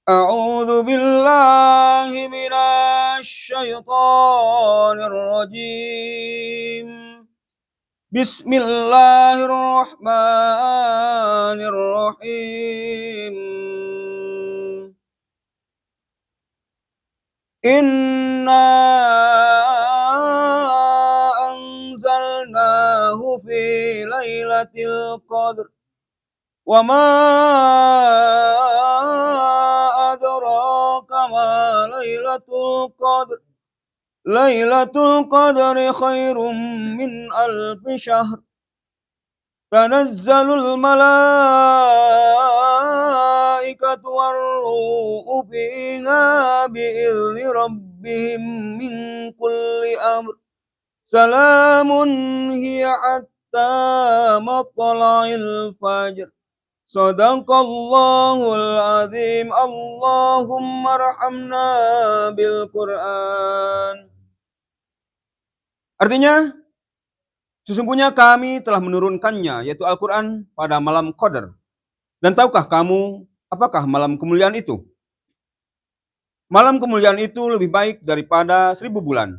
أعوذ بالله من الشيطان الرجيم. بسم الله الرحمن الرحيم. إنا أنزلناه في ليلة القدر وما أدراك ما ليلة القدر. ليلة القدر خير من ألف شهر. تنزل الملائكة والروح فيها بإذن ربهم من كل أمر. سلام هي حتى مطلع الفجر. Sadaqallahul azim. Allahumma arhamna bil Qur'an. Artinya, sesungguhnya kami telah menurunkannya, yaitu Al-Quran, pada malam Qadar. Dan tahukah kamu, apakah malam kemuliaan itu? Malam kemuliaan itu lebih baik daripada 1000 bulan.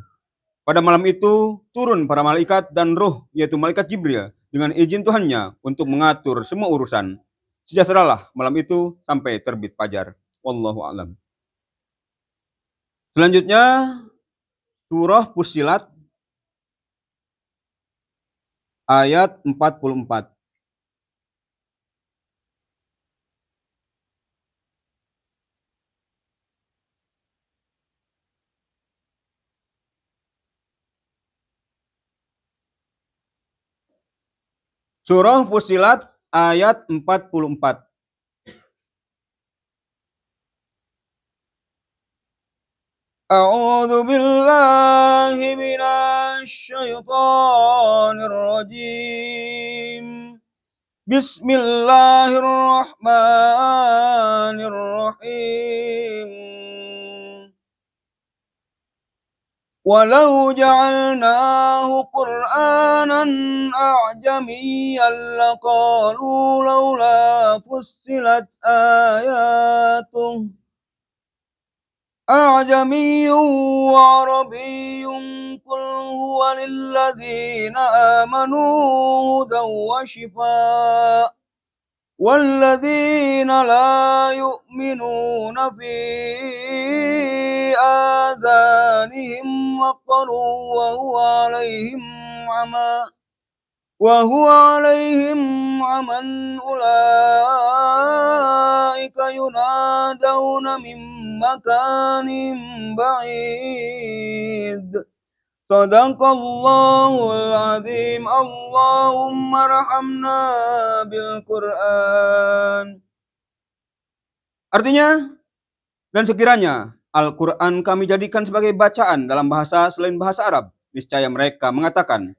Pada malam itu, turun para malaikat dan roh, yaitu malaikat Jibril, dengan izin Tuhannya untuk mengatur semua urusan. Sejahteralah malam itu sampai terbit fajar. Wallahu a'lam. Selanjutnya, surah Fussilat ayat 44. Surah Fussilat ayat 44. A'udzu billahi minasy syaithanir rajim. Bismillahirrahmanirrahim. Walau ja'alnahu Qur'anan a'jamiyyan laqalu laula fussilat ayatuh. أعجمي وعربي قل هو للذين آمنوا هدى وشفاء والذين لا يؤمنون في آذانهم وقر وهو عليهم عمى أولئك ينادون من مكان بعيد. Sadaqallahul azim. Allahumma arhamna bil Qur'an. Artinya, dan sekiranya Al-Quran kami jadikan sebagai bacaan dalam bahasa selain bahasa Arab, niscaya mereka mengatakan,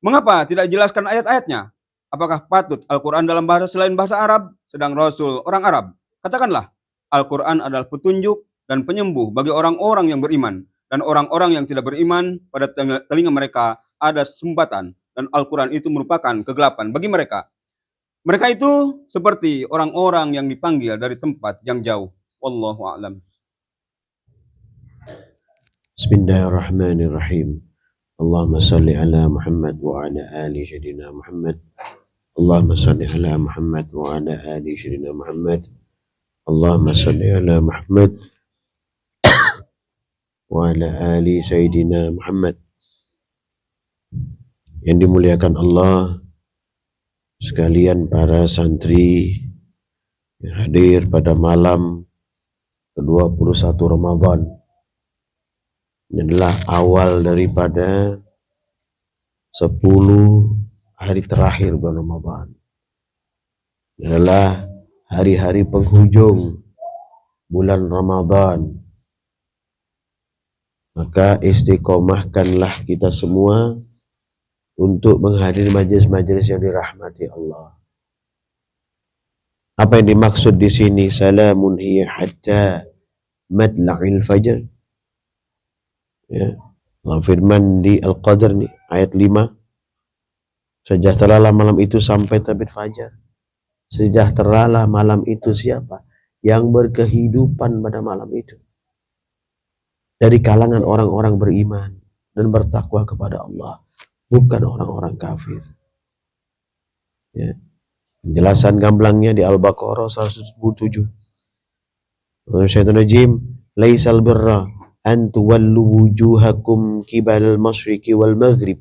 mengapa tidak dijelaskan ayat-ayatnya? Apakah patut Al-Quran dalam bahasa selain bahasa Arab, sedang Rasul orang Arab? Katakanlah, Al-Quran adalah petunjuk dan penyembuh bagi orang-orang yang beriman. Dan orang-orang yang tidak beriman, pada telinga mereka ada sumbatan. Dan Al-Quran itu merupakan kegelapan bagi mereka. Mereka itu seperti orang-orang yang dipanggil dari tempat yang jauh. Wallahu a'lam. Bismillahirrahmanirrahim. Allahumma salli ala Muhammad wa ala ali sayyidina Muhammad. Allahumma salli ala Muhammad wa ala ali sayyidina Muhammad. Allahumma salli ala Muhammad wa ala ali sayyidina Muhammad. Yang dimuliakan Allah sekalian, para santri yang hadir pada malam ke-21 Ramadan. Ini adalah awal daripada 10 hari terakhir bulan Ramadan. Ini adalah hari-hari penghujung bulan Ramadan. Maka istiqomahkanlah kita semua untuk menghadiri majelis-majelis yang dirahmati Allah. Apa yang dimaksud di sini? Salamun hiya hatta madla'il fajr. Ya. Allah firman di Al-Qadr nih, ayat 5. Sejahteralah malam itu sampai terbit fajar. Sejahteralah malam itu siapa? yang berkehidupan pada malam itu dari kalangan orang-orang beriman dan bertakwa kepada Allah, bukan orang-orang kafir. Ya. Penjelasan gamblangnya di Al-Baqarah 177. Syaitan rajim, laisal birra an tuwallu wujuhakum qibal al-masyriqi wal maghrib,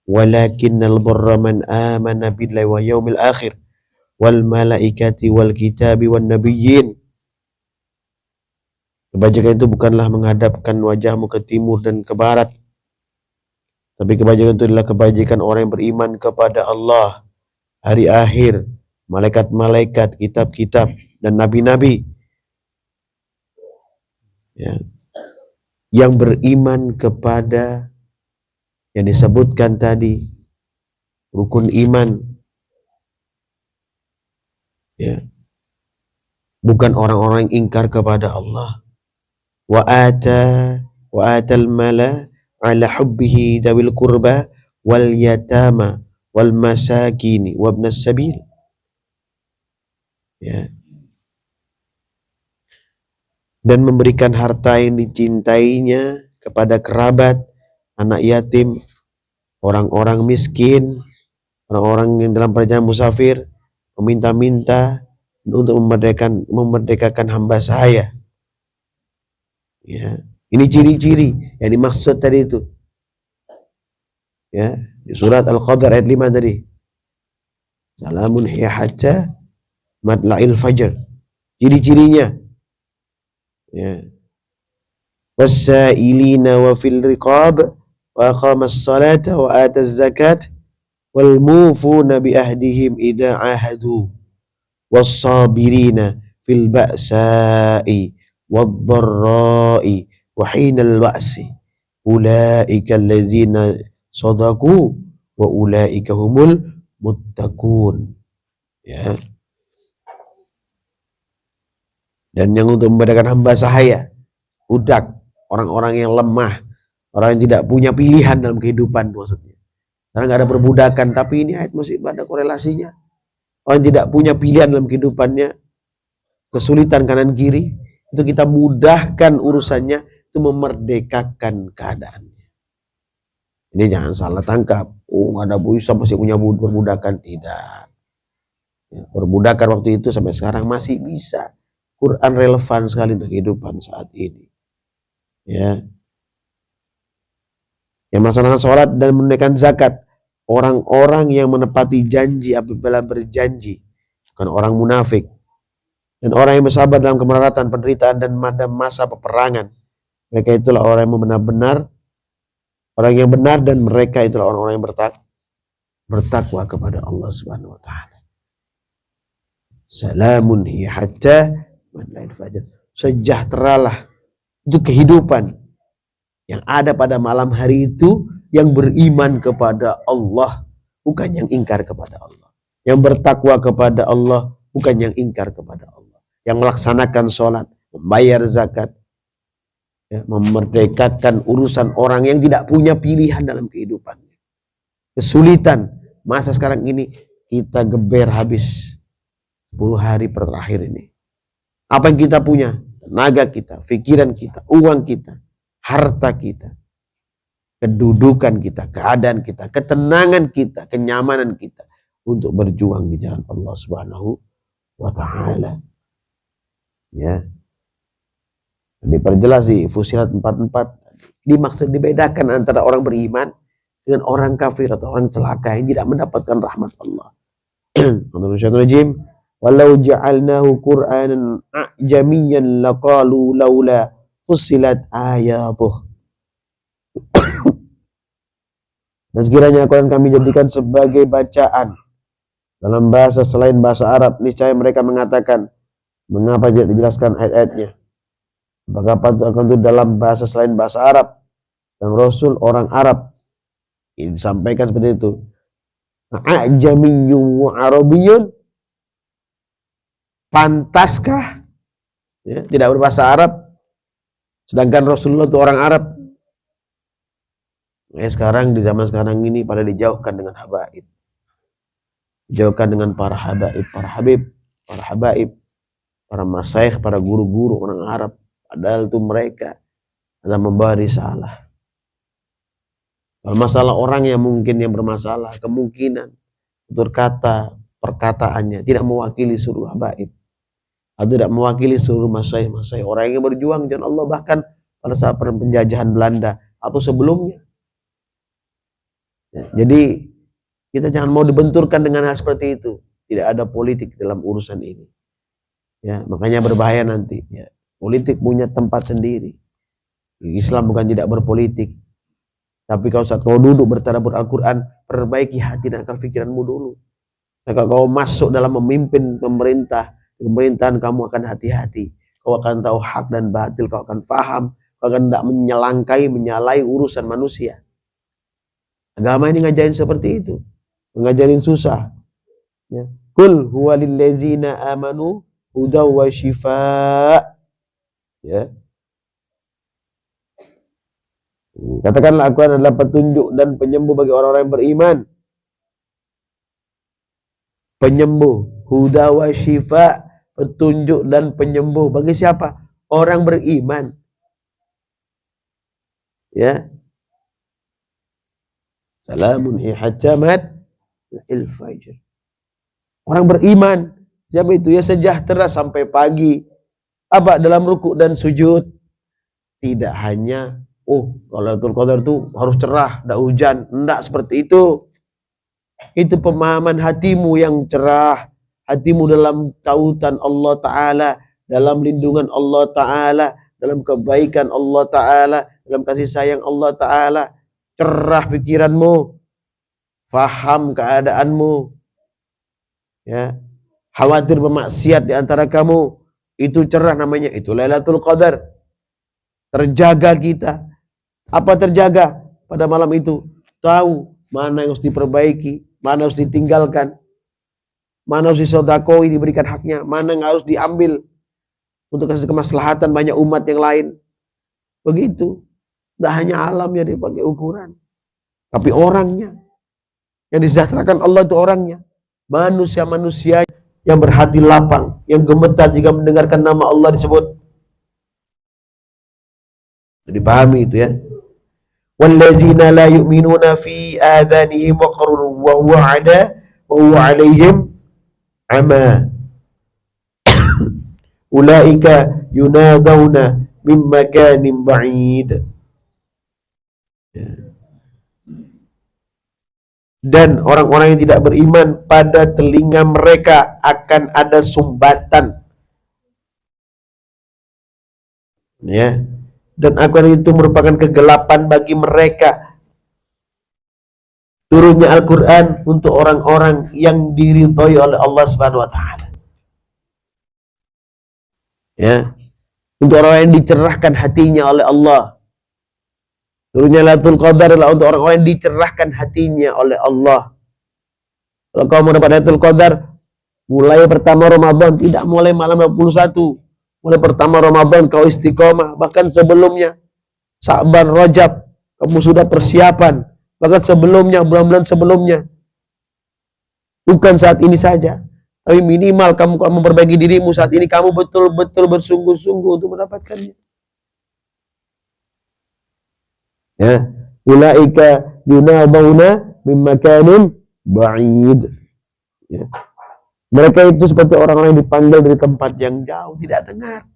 walakinnal birra man amana billahi wa yaumil akhir wal malaikati wal kitabi wan nabiyyin. Kebajikan itu bukanlah menghadapkan wajahmu ke timur dan ke barat, tapi kebajikan itu adalah kebajikan orang yang beriman kepada Allah, hari akhir, malaikat-malaikat, kitab-kitab, dan nabi-nabi. Ya. Yang beriman kepada yang disebutkan tadi, rukun iman. Ya. Bukan orang-orang yang ingkar kepada Allah. Wa atal mala ala hubbihi dawil qurba wal yatama wal masakini wa ibnas sabil. Ya. Dan memberikan harta yang dicintainya kepada kerabat, anak yatim, orang-orang miskin, orang-orang yang dalam perjalanan musafir, meminta-minta untuk memerdekakan hamba saya. Ya, ini ciri-ciri yang dimaksud tadi itu. Ya, di surat Al-Qadr ayat 5 tadi. Salamun hiya hatta matla'il fajr. Ciri-cirinya. Ya. Was-sa'ilina wa fil riqab wa aqamas salata wa ataz zakat wal mufuna bi ahdihim idza ahadu was-sabirina fil ba'sa'i wad-dharra'i wa hinal ba'si ulaika allazina sadaqu wa ulaika humul muttaqun. Ya. Dan yang untuk membedakan hamba sahaya, budak, orang-orang yang lemah, orang yang tidak punya pilihan dalam kehidupan maksudnya. Karena nggak ada perbudakan, tapi ini ayat masih ada korelasinya. Orang yang tidak punya pilihan dalam kehidupannya, kesulitan kanan kiri, itu kita mudahkan urusannya, itu memerdekakan keadaannya. Ini jangan salah tangkap. Oh, nggak ada bisa masih punya perbudakan, tidak. Ya, perbudakan waktu itu sampai sekarang masih bisa. Quran relevan sekali untuk kehidupan saat ini. Ya. Yang melaksanakan sholat dan menunaikan zakat, orang-orang yang menepati janji apabila berjanji, bukan orang munafik. Dan orang yang bersabar dalam kemelaratan, penderitaan dan masa peperangan. Mereka itulah orang yang benar-benar, orang yang benar, dan mereka itulah orang-orang yang bertakwa kepada Allah Subhanahu wa taala. Salamun hiya hatta matla'il fajr. Sejahteralah itu kehidupan yang ada pada malam hari itu yang beriman kepada Allah, bukan yang ingkar kepada Allah. Yang bertakwa kepada Allah, bukan yang ingkar kepada Allah. Yang melaksanakan sholat, membayar zakat, ya, memerdekakan urusan orang yang tidak punya pilihan dalam kehidupannya. Kesulitan masa sekarang ini kita geber habis 10 hari terakhir ini. Apa yang kita punya? Tenaga kita, pikiran kita, uang kita, harta kita, kedudukan kita, keadaan kita, ketenangan kita, kenyamanan kita untuk berjuang di jalan Allah Subhanahu wa taala. Ya. Diperjelas di Fusilat 44, dimaksud dibedakan antara orang beriman dengan orang kafir atau orang celaka yang tidak mendapatkan rahmat Allah. Menurut syaitan rajim, walau ja'alnahu Qur'anan a'jamiyyan laqalu laula fussilat ayatuh. Dan sekiranya Al-Quran kami jadikan sebagai bacaan dalam bahasa selain bahasa Arab, niscaya mereka mengatakan, mengapa tidak dijelaskan ayat-ayatnya? Apakah patut akan itu dalam bahasa selain bahasa Arab dan Rasul orang Arab? Ini disampaikan seperti itu. A'jamiyyun wa arabiyyun, pantaskah ya, tidak berbahasa Arab sedangkan Rasulullah itu orang Arab? Sekarang di zaman sekarang ini pada dijauhkan dengan habaib, dijauhkan dengan para habaib, para habib, para habaib. para masyayikh, para guru-guru orang Arab. Padahal itu mereka adalah membawa risalah. Kalau masalah orang yang mungkin yang bermasalah, kemungkinan tutur kata, perkataannya tidak mewakili seluruh habaib, atau tidak mewakili seluruh masyayikh orang yang berjuang jalan Allah, bahkan pada saat penjajahan Belanda atau sebelumnya. Ya, jadi kita jangan mau dibenturkan dengan hal seperti itu. Tidak ada politik dalam urusan ini. Ya, makanya berbahaya nanti. Ya. Politik punya tempat sendiri. Islam bukan tidak berpolitik. Tapi kalau saat kau duduk bertadabbur Al-Quran, perbaiki hati dan akal pikiranmu dulu. Maka kau masuk dalam memimpin pemerintahan kamu akan hati-hati. Kau akan tahu hak dan batil, kau akan faham, kau akan tidak menyalahi urusan manusia. Agama ini ngajarin seperti itu. Ngajarin susah. Ya. Kul huwa lillazina amanu hudaw wa shifa. Ya. Katakanlah Al-Quran adalah petunjuk dan penyembuh bagi orang-orang yang beriman. Penyembuh, huda wa syifa, petunjuk dan penyembuh bagi siapa? Orang beriman. Ya. Salamun ihajjamat il-fajr. Orang beriman, siapa itu? Ya sejahtera sampai pagi. Apa? Dalam rukuk dan sujud. Tidak hanya kalau Lailatul Qadar itu harus cerah, tidak hujan. Tidak seperti itu. Itu pemahaman hatimu yang cerah. Hatimu dalam tautan Allah Ta'ala. Dalam lindungan Allah Ta'ala. Dalam kebaikan Allah Ta'ala. Dalam kasih sayang Allah Ta'ala. Cerah pikiranmu. Faham keadaanmu. Ya. Khawatir bermaksiat di antara kamu. Itu cerah namanya. Itu Lailatul Qadar. Terjaga kita. Apa terjaga pada malam itu? Tahu mana yang harus diperbaiki, mana harus ditinggalkan, mana harus disodakoi, diberikan haknya, mana yang harus diambil untuk kasih kemaslahatan banyak umat yang lain. Begitu. Tidak hanya alamnya dipakai ukuran, tapi orangnya. Yang disejahterakan Allah itu orangnya. Manusia-manusia yang berhati lapang, yang gemetar jika mendengarkan nama Allah disebut. Jadi pahami itu ya. Wallazina la yu'minuna fi adhanihim waqrun wa huwa 'alaihim 'ama. Ulaika yunadawna min makanin ba'id. Dan orang-orang yang tidak beriman, pada telinga mereka akan ada sumbatan. Ya. Dan Al-Quran itu merupakan kegelapan bagi mereka. Turunnya Al-Quran untuk orang-orang yang diridhoi oleh Allah Subhanahu wa Ta'ala. Ya. Untuk orang yang dicerahkan hatinya oleh Allah. Turunnya Lailatul Qadar adalah untuk orang-orang yang dicerahkan hatinya oleh Allah. Kalau kau mau dapat Lailatul Qadar, mulai pertama Ramadan, tidak mulai malam 21. Mulai pertama Ramadan kau istiqomah, bahkan sebelumnya Sa'ban, Rajab kamu sudah persiapan, bahkan sebelumnya, bulan-bulan sebelumnya. Bukan saat ini saja, tapi minimal kamu memperbaiki dirimu saat ini, kamu betul-betul bersungguh-sungguh untuk mendapatkannya. Ya, ulaika yunadawna min makanin ba'id. Ya. Mereka itu seperti orang-orang yang dipanggil dari tempat yang jauh, tidak dengar.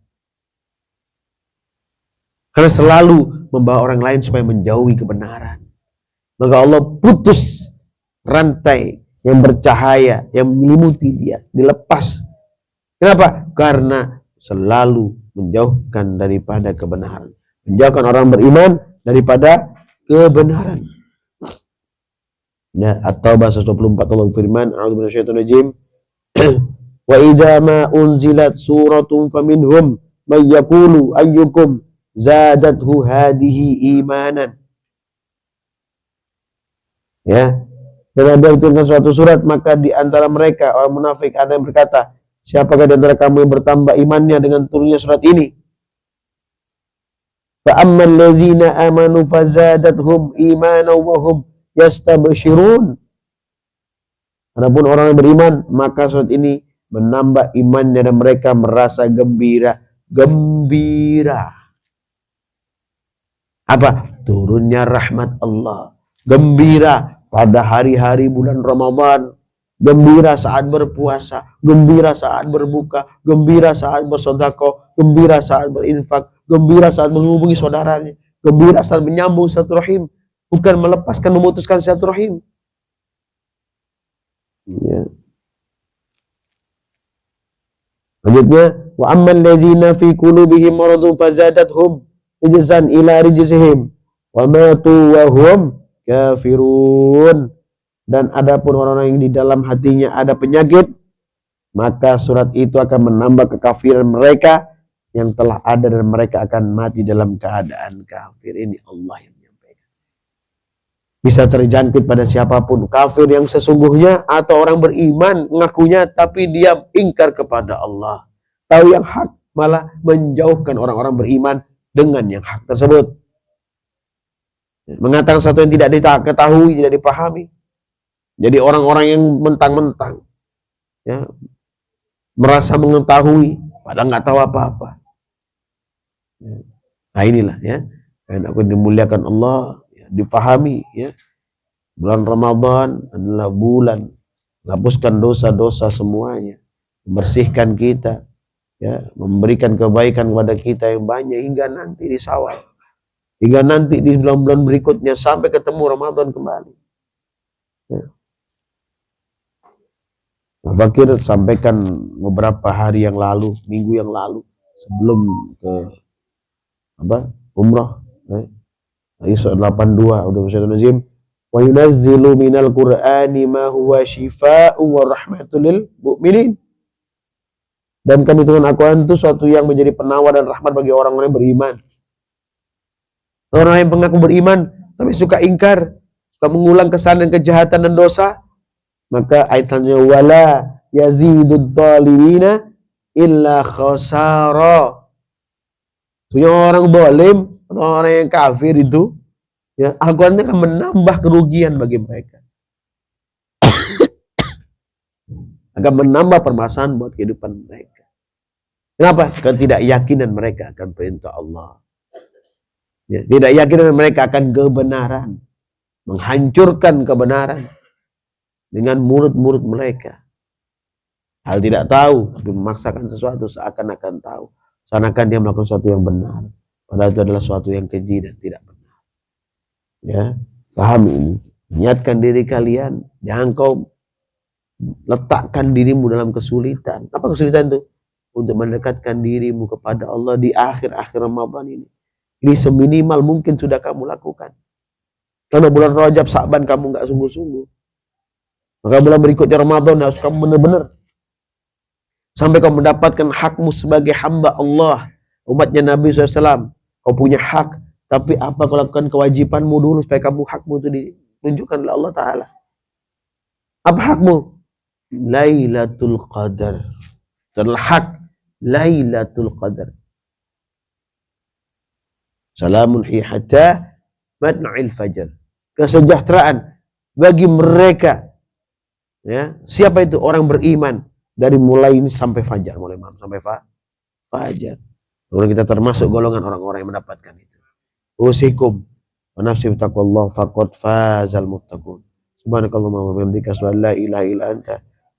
Karena selalu membawa orang lain supaya menjauhi kebenaran. Maka Allah putus rantai yang bercahaya, yang menyelimuti dia, dilepas. Kenapa? Karena selalu menjauhkan daripada kebenaran. Menjauhkan orang beriman daripada kebenaran. Ya, At-Taubah 124 Allah firman, a'udzu minasyaitonir rajim. Wa idza ma unzilat suratun faminhum may yaqulu ayyukum zadathu hadhihi imanan. Ya. Dan ada diturunkan suatu surat, maka di antara mereka orang munafik ada yang berkata, siapakah di antara kamu yang bertambah imannya dengan turunnya surat ini? Fa ammal ladzina amanu fazadathum imanan wa hum yastabshirun. Adapun orang yang beriman, maka surat ini menambah imannya dan mereka merasa gembira. Gembira. Apa? Turunnya rahmat Allah. Gembira pada hari-hari bulan Ramadan. Gembira saat berpuasa. Gembira saat berbuka. Gembira saat bersedekah. Gembira saat berinfak. Gembira saat menghubungi saudaranya. Gembira saat menyambung silaturahim. Bukan melepaskan, memutuskan silaturahim. Ya. Lanjutnya, wa ammal ladzina fi qulubihim maradun fazadathum rijzan ila rijzihim wa matu wa hum kafirun. Dan adapun orang-orang yang di dalam hatinya ada penyakit, maka surat itu akan menambah kekafiran mereka yang telah ada dan mereka akan mati dalam keadaan kafir. Ini Allah yang menyampaikan. Bisa terjangkit pada siapapun, kafir yang sesungguhnya atau orang beriman ngakunya tapi dia ingkar kepada Allah. Tahu yang hak malah menjauhkan orang-orang beriman dengan yang hak tersebut. Mengatakan sesuatu yang tidak diketahui, tidak dipahami. Jadi orang-orang yang mentang-mentang ya, merasa mengetahui padahal nggak tahu apa-apa. Nah inilah ya, dan aku dimuliakan Allah, ya, dipahami ya. Bulan Ramadan adalah bulan menghapuskan dosa-dosa semuanya, membersihkan kita, ya, memberikan kebaikan kepada kita yang banyak hingga nanti di Syawal, hingga nanti di bulan-bulan berikutnya sampai ketemu Ramadan kembali. Ya. Nah, Fakir sampaikan beberapa hari yang lalu, minggu yang lalu, sebelum ke umrah, ayat 82 untuk syaitan nazim, wa yunazzilu minal qur'ani ma huwa shifaa'u wa rahmatul lil mu'minin. Dan kami turun Al-Quran itu suatu yang menjadi penawar dan rahmat bagi orang-orang yang beriman. Orang yang mengaku beriman tapi suka ingkar, suka mengulang kesalahan dan kejahatan dan dosa, maka ayat selanjutnya wala yazidud dhalimina illa khasara. Sebenarnya orang zalim atau orang yang kafir itu, ya, Al-Quran itu akan menambah kerugian bagi mereka. Akan menambah permasalahan buat kehidupan mereka. Kenapa? Ketidakyakinan mereka akan perintah Allah. Ya, tidak yakin mereka akan kebenaran. Menghancurkan kebenaran dengan murid-murid mereka. Hal tidak tahu, tapi memaksakan sesuatu seakan-akan tahu. Seakan dia melakukan sesuatu yang benar. Padahal itu adalah sesuatu yang keji dan tidak benar. Ya, paham ini. Niatkan diri kalian. Jangan kau letakkan dirimu dalam kesulitan. Apa kesulitan itu? Untuk mendekatkan dirimu kepada Allah di akhir-akhir Ramadan ini. Ini seminimal mungkin sudah kamu lakukan. Karena bulan Rajab, Sa'ban kamu nggak sungguh-sungguh. Maka bulan berikutnya Ramadan harus kamu benar-benar. Sampai kau mendapatkan hakmu sebagai hamba Allah. Umatnya Nabi SAW. Kau punya hak. Tapi apa kau lakukan kewajibanmu dulu supaya kamu hakmu itu ditunjukkan oleh Allah Ta'ala. Apa hakmu? Lailatul Qadar. Adalah hak Lailatul Qadar. Salamun hi hatta matna'il fajar. Kesejahteraan bagi mereka. Ya, siapa itu orang beriman dari mulai ini sampai fajar, mulai malam sampai fajar. Kemudian kita termasuk golongan orang-orang yang mendapatkan itu. Usikum wa nafsi taqwallah faqad fazal muttaqun. Subhanakallahumma wa bihamdika asyhadu an la ilaha illa anta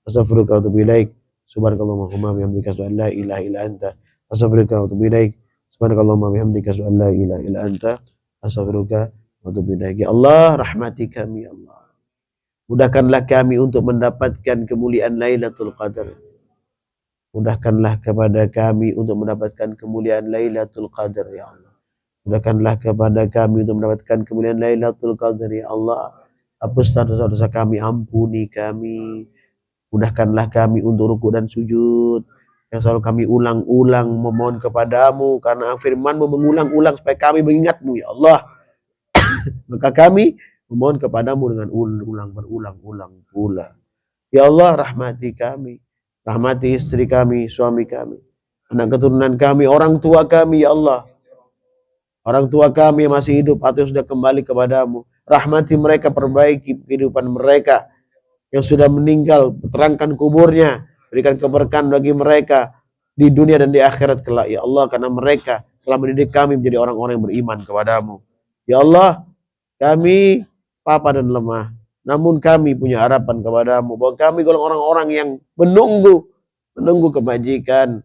astaghfiruka wa atubu ilaik. Subhanakallahumma wa bihamdika asyhadu an la ilaha illa anta astaghfiruka wa atubu ilaik. Subhanakallahumma wa bihamdika asyhadu an la ilaha illa anta astaghfiruka wa atubu ilaik. Ya Allah, rahmati kami ya Allah. Mudahkanlah kami untuk mendapatkan kemuliaan Lailatul Qadar. Mudahkanlah kepada kami untuk mendapatkan kemuliaan Lailatul Qadar ya Allah. Mudahkanlah kepada kami untuk mendapatkan kemuliaan Lailatul Qadar ya Allah. Hapuslah dosa-dosa kami, ampuni kami. Mudahkanlah kami untuk rukuk dan sujud. Yang selalu kami ulang-ulang memohon kepadamu. Karena firman-Mu mengulang-ulang supaya kami mengingat-Mu ya Allah. Maka kami memohon kepadamu dengan berulang-ulang pula. Ya Allah, rahmati kami. Rahmati istri kami, suami kami. Anak keturunan kami, orang tua kami ya Allah. Orang tua kami yang masih hidup atau sudah kembali kepadamu. Rahmati mereka, perbaiki kehidupan mereka. Yang sudah meninggal, terangkan kuburnya. Berikan keberkahan bagi mereka di dunia dan di akhirat kelak, ya Allah, karena mereka telah mendidik kami menjadi orang-orang yang beriman kepadamu. Ya Allah, kami papa dan lemah, namun kami punya harapan kepadamu bahwa kami golongan orang-orang yang menunggu kebajikan,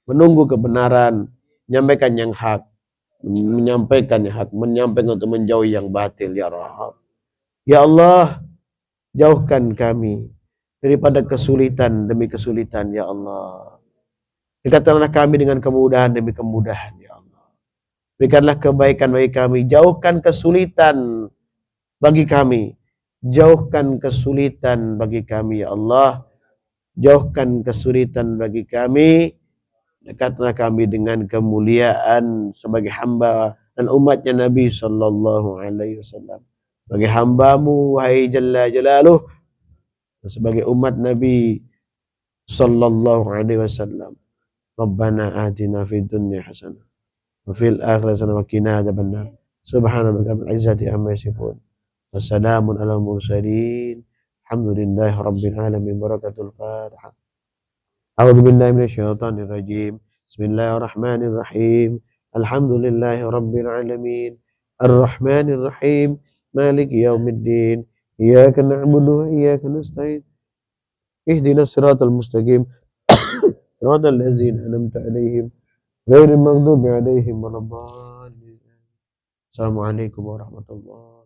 menunggu kebenaran, menyampaikan yang hak, menyampaikan untuk menjauhi yang batil, ya Rahab. Ya Allah, jauhkan kami daripada kesulitan demi kesulitan, ya Allah. Dekatkanlah kami dengan kemudahan demi kemudahan, ya Allah. Berikanlah kebaikan bagi kami, jauhkan kesulitan bagi kami. Jauhkan kesulitan bagi kami, ya Allah. Jauhkan kesulitan bagi kami. Dekatlah kami dengan kemuliaan sebagai hamba dan umatnya Nabi sallallahu alaihi wasallam. Sebagai hambamu, wahai Jalla Jalaluh, dan sebagai umat Nabi sallallahu alaihi wasallam. Rabbana atina fid dunya hasanah wa fil akhirati hasanah wa qina adzabannar. Subhana rabbika rabbil izzati amma yasifun. Wassalamun alal mursalin. Alhamdulillahi rabbil alamin. Barakatul Fatihah. A'udzu billahi minasyaitonir rajim. Bismillahirrahmanirrahim. Alhamdulillahi rabbil alamin. Arrahmanir rahim. Maliki yaumiddin. Iyyaka na'budu wa iyyaka nasta'in. Ihdinas siratal mustaqim. Siratal ladzina an'amta 'alaihim ghairil maghdubi 'alaihim waladdallin. Assalamualaikum warahmatullahi